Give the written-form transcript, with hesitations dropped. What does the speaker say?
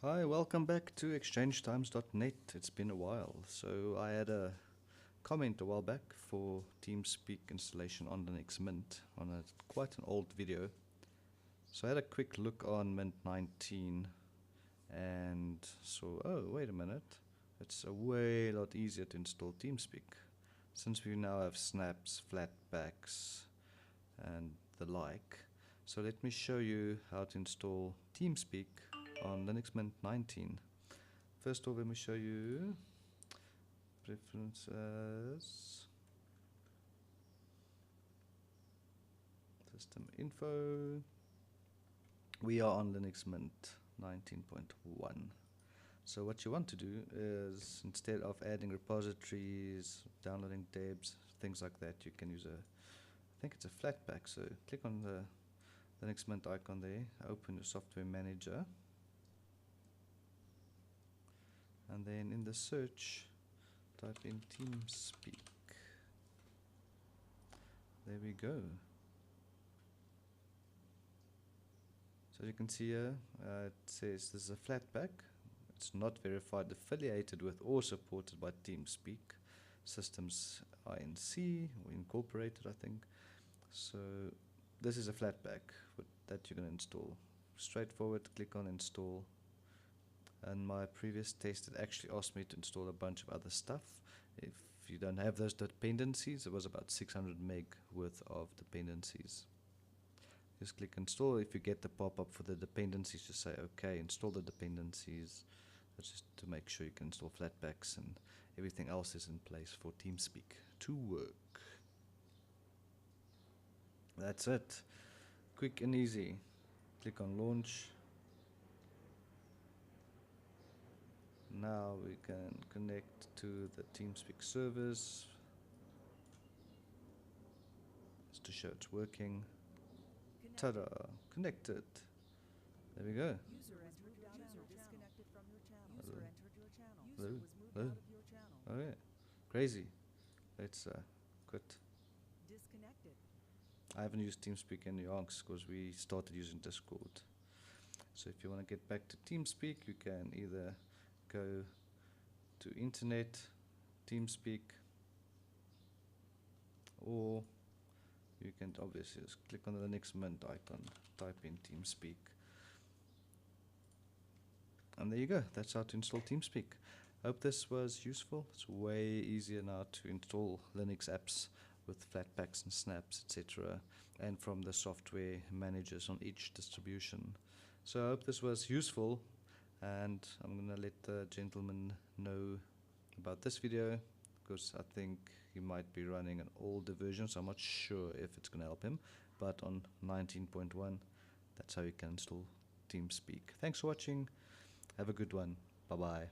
Hi, welcome back to exchangetimes.net. It's been a while. So I had a comment a while back for TeamSpeak installation on Linux Mint on quite an old video. So I had a quick look on Mint 19 and saw, oh, wait a minute, it's a way lot easier to install TeamSpeak since we now have snaps, flatpaks, and the like. So let me show you how to install TeamSpeak on Linux Mint 19. First off, let me show you preferences, system info. We are on Linux Mint 19.1. So what you want to do is, instead of adding repositories, downloading debs, things like that, you can use I think it's a flatpak. So click on the Linux Mint icon there, open your software manager, and then in the search type in TeamSpeak. There we go. So you can see here, it says this is a flatpak. It's not verified, affiliated with, or supported by TeamSpeak. Systems INC, or incorporated, I think. So this is a flatpak that you're going to install. Straightforward, click on install. And my previous test, it actually asked me to install a bunch of other stuff. If you don't have those dependencies, it was about 600 meg worth of dependencies. Just click install. If you get the pop-up for the dependencies, just say okay, install the dependencies. That's just to make sure you can install flatpaks and everything else is in place for TeamSpeak to work. That's it. Quick and easy. Click on launch. Now we can connect to the TeamSpeak servers just to show it's working. Ta-da! Connected. There we go. Hello? Hello? Okay. Crazy. Let's quit. I haven't used TeamSpeak in yonks because we started using Discord. So if you want to get back to TeamSpeak, you can either go to Internet, TeamSpeak, or you can obviously just click on the Linux Mint icon, type in TeamSpeak. And there you go. That's how to install TeamSpeak. Hope this was useful. It's way easier now to install Linux apps with flatpaks and snaps, etc., and from the software managers on each distribution. So I hope this was useful, and I'm going to let the gentleman know about this video because I think he might be running an older version, so I'm not sure if it's going to help him, but on 19.1, that's how you can install TeamSpeak. Thanks for watching. Have a good one. Bye-bye.